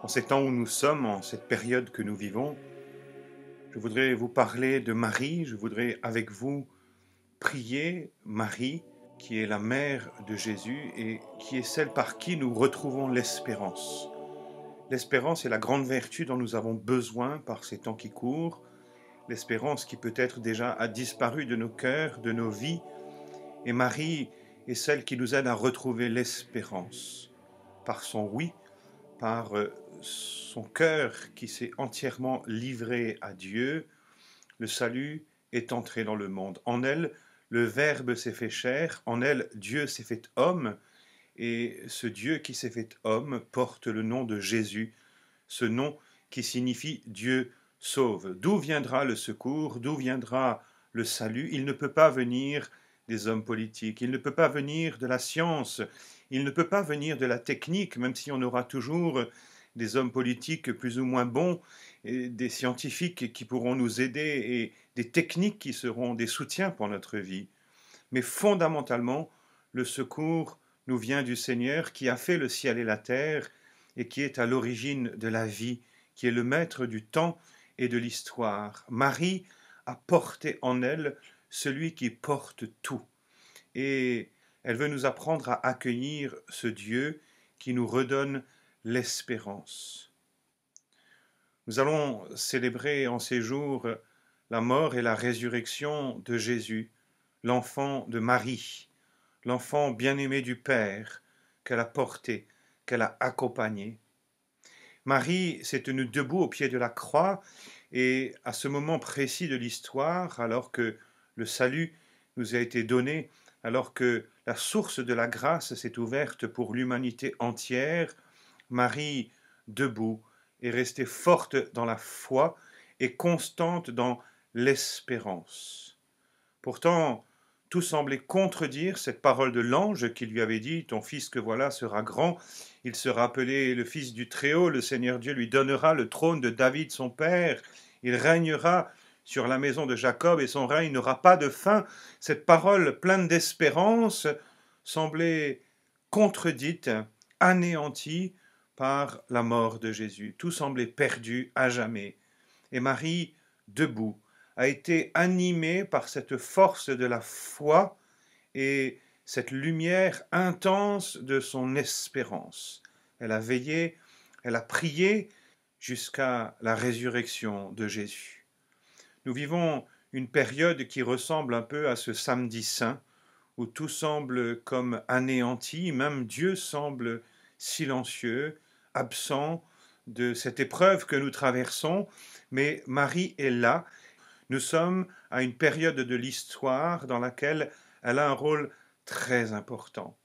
En ces temps où nous sommes, en cette période que nous vivons, je voudrais vous parler de Marie, je voudrais avec vous prier Marie, qui est la mère de Jésus et qui est celle par qui nous retrouvons l'espérance. L'espérance est la grande vertu dont nous avons besoin par ces temps qui courent, l'espérance qui peut-être déjà a disparu de nos cœurs, de nos vies, et Marie est celle qui nous aide à retrouver l'espérance par son oui, par son cœur qui s'est entièrement livré à Dieu. Le salut est entré dans le monde. En elle, le Verbe s'est fait chair, en elle, Dieu s'est fait homme, et ce Dieu qui s'est fait homme porte le nom de Jésus, ce nom qui signifie Dieu sauve. D'où viendra le secours? D'où viendra le salut? Il ne peut pas venir des hommes politiques, il ne peut pas venir de la science, il ne peut pas venir de la technique, même si on aura toujours des hommes politiques plus ou moins bons, et des scientifiques qui pourront nous aider et des techniques qui seront des soutiens pour notre vie. Mais fondamentalement, le secours nous vient du Seigneur qui a fait le ciel et la terre et qui est à l'origine de la vie, qui est le maître du temps et de l'histoire. Marie a porté en elle celui qui porte tout. Et elle veut nous apprendre à accueillir ce Dieu qui nous redonne l'espérance. Nous allons célébrer en ces jours la mort et la résurrection de Jésus, l'enfant de Marie, l'enfant bien-aimé du Père qu'elle a porté, qu'elle a accompagné. Marie s'est tenue debout au pied de la croix et à ce moment précis de l'histoire, alors que le salut nous a été donné, alors que la source de la grâce s'est ouverte pour l'humanité entière, Marie, debout, est restée forte dans la foi et constante dans l'espérance. Pourtant, tout semblait contredire cette parole de l'ange qui lui avait dit « Ton fils que voilà sera grand, il sera appelé le fils du Très-Haut, le Seigneur Dieu lui donnera le trône de David son père, il régnera sur la maison de Jacob et son règne n'aura pas de fin. » Cette parole pleine d'espérance semblait contredite, anéantie par la mort de Jésus. Tout semblait perdu à jamais. Et Marie, debout, a été animée par cette force de la foi et cette lumière intense de son espérance. Elle a veillé, elle a prié jusqu'à la résurrection de Jésus. Nous vivons une période qui ressemble un peu à ce samedi saint, où tout semble comme anéanti, même Dieu semble silencieux, absent de cette épreuve que nous traversons, mais Marie est là. Nous sommes à une période de l'histoire dans laquelle elle a un rôle très important.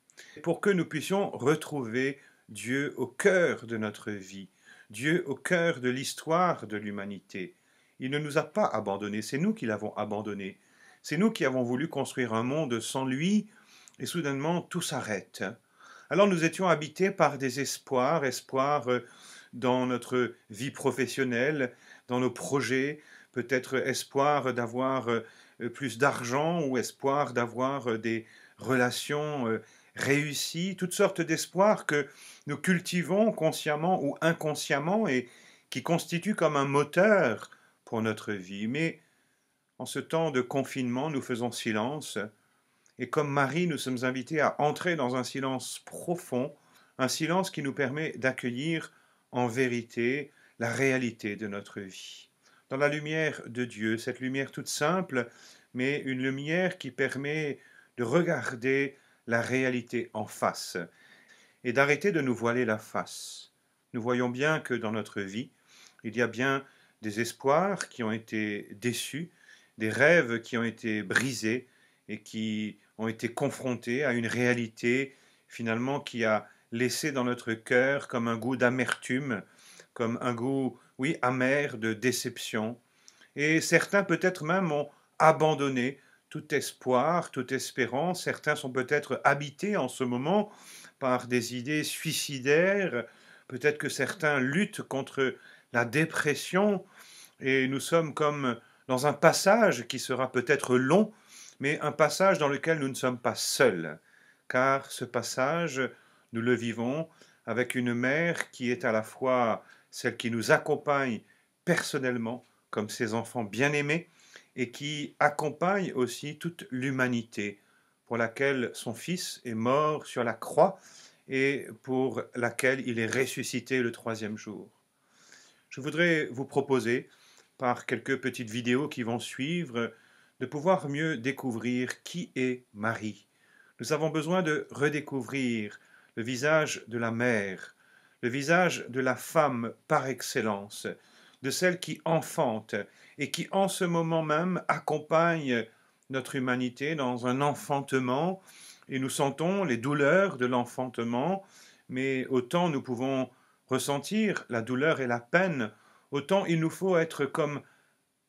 Pour que nous puissions retrouver Dieu au cœur de notre vie, Dieu au cœur de l'histoire de l'humanité. Il ne nous a pas abandonnés, c'est nous qui l'avons abandonné. C'est nous qui avons voulu construire un monde sans lui, et soudainement tout s'arrête. Alors nous étions habités par des espoirs, espoirs dans notre vie professionnelle, dans nos projets, peut-être espoir d'avoir plus d'argent ou espoir d'avoir des relations réussies, toutes sortes d'espoirs que nous cultivons consciemment ou inconsciemment et qui constituent comme un moteur pour notre vie. Mais en ce temps de confinement, nous faisons silence et comme Marie, nous sommes invités à entrer dans un silence profond, un silence qui nous permet d'accueillir en vérité la réalité de notre vie. Dans la lumière de Dieu, cette lumière toute simple, mais une lumière qui permet de regarder la réalité en face et d'arrêter de nous voiler la face. Nous voyons bien que dans notre vie, il y a bien des espoirs qui ont été déçus, des rêves qui ont été brisés et qui ont été confrontés à une réalité finalement qui a laissé dans notre cœur comme un goût d'amertume, comme un goût, oui, amer de déception. Et certains peut-être même ont abandonné tout espoir, toute espérance. Certains sont peut-être habités en ce moment par des idées suicidaires. Peut-être que certains luttent contre la dépression. Et nous sommes comme dans un passage qui sera peut-être long, mais un passage dans lequel nous ne sommes pas seuls. Car ce passage, nous le vivons avec une mère qui est à la fois celle qui nous accompagne personnellement, comme ses enfants bien-aimés, et qui accompagne aussi toute l'humanité, pour laquelle son Fils est mort sur la croix et pour laquelle il est ressuscité le troisième jour. Je voudrais vous proposer, par quelques petites vidéos qui vont suivre, de pouvoir mieux découvrir qui est Marie. Nous avons besoin de redécouvrir le visage de la mère, le visage de la femme par excellence, de celle qui enfante et qui en ce moment même accompagne notre humanité dans un enfantement, et nous sentons les douleurs de l'enfantement, mais autant nous pouvons ressentir la douleur et la peine, autant il nous faut être comme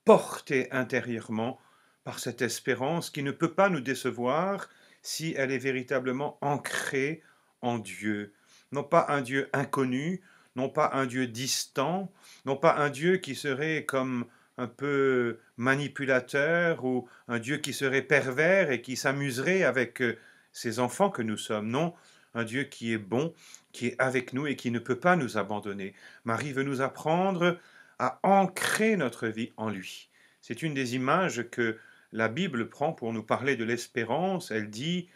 portés intérieurement par cette espérance qui ne peut pas nous décevoir si elle est véritablement ancrée en Dieu. Non pas un Dieu inconnu, non pas un Dieu distant, non pas un Dieu qui serait comme un peu manipulateur ou un Dieu qui serait pervers et qui s'amuserait avec ces enfants que nous sommes. Non, un Dieu qui est bon, qui est avec nous et qui ne peut pas nous abandonner. Marie veut nous apprendre à ancrer notre vie en lui. C'est une des images que la Bible prend pour nous parler de l'espérance. Elle dit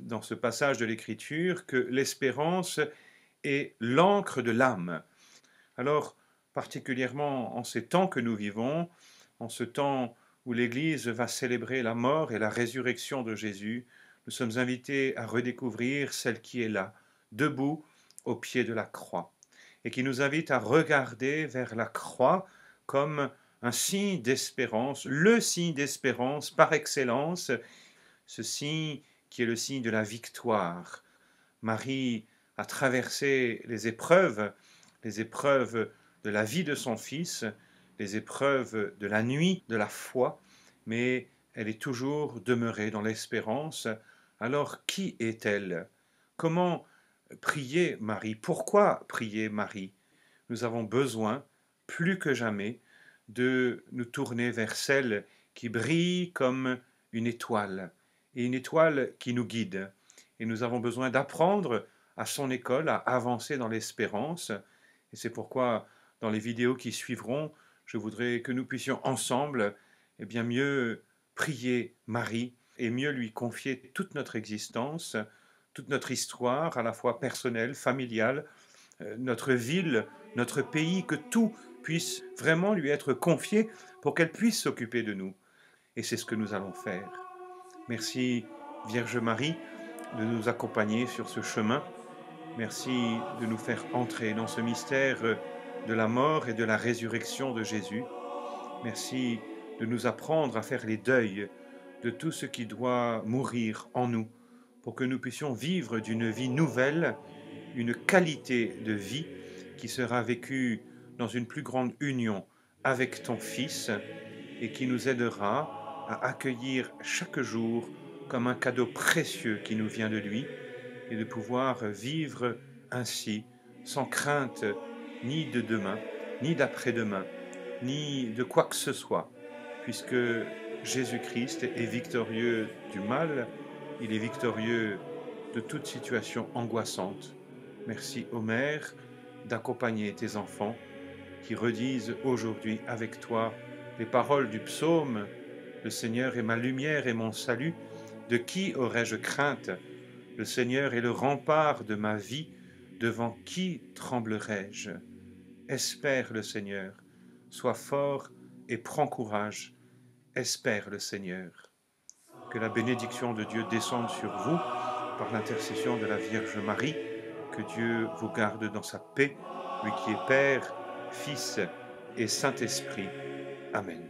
dans ce passage de l'Écriture que l'espérance est l'encre de l'âme. Alors, particulièrement en ces temps que nous vivons, en ce temps où l'Église va célébrer la mort et la résurrection de Jésus, nous sommes invités à redécouvrir celle qui est là, debout au pied de la croix, et qui nous invite à regarder vers la croix comme un signe d'espérance, le signe d'espérance par excellence, ce signe qui est le signe de la victoire. Marie a traversé les épreuves de la vie de son Fils, les épreuves de la nuit, de la foi, mais elle est toujours demeurée dans l'espérance. Alors qui est-elle? Comment prier Marie? Pourquoi prier Marie? Nous avons besoin, plus que jamais, de nous tourner vers celle qui brille comme une étoile, et une étoile qui nous guide. Et nous avons besoin d'apprendre à son école à avancer dans l'espérance. Et c'est pourquoi, dans les vidéos qui suivront, je voudrais que nous puissions ensemble bien mieux prier Marie et mieux lui confier toute notre existence, toute notre histoire, à la fois personnelle, familiale, notre ville, notre pays, que tout puisse vraiment lui être confié pour qu'elle puisse s'occuper de nous. Et c'est ce que nous allons faire. Merci Vierge Marie de nous accompagner sur ce chemin. Merci de nous faire entrer dans ce mystère de la mort et de la résurrection de Jésus. Merci de nous apprendre à faire les deuils de tout ce qui doit mourir en nous, pour que nous puissions vivre d'une vie nouvelle, une qualité de vie qui sera vécue dans une plus grande union avec ton Fils et qui nous aidera à accueillir chaque jour comme un cadeau précieux qui nous vient de lui, et de pouvoir vivre ainsi, sans crainte ni de demain, ni d'après-demain, ni de quoi que ce soit, puisque Jésus-Christ est victorieux du mal, il est victorieux de toute situation angoissante. Merci ô Mère d'accompagner tes enfants qui redisent aujourd'hui avec toi les paroles du psaume « Le Seigneur est ma lumière et mon salut, de qui aurais-je crainte? Le Seigneur est le rempart de ma vie, devant qui tremblerai-je? Espère le Seigneur, sois fort et prends courage, espère le Seigneur. » Que la bénédiction de Dieu descende sur vous par l'intercession de la Vierge Marie, que Dieu vous garde dans sa paix, lui qui est Père, Fils et Saint-Esprit. Amen.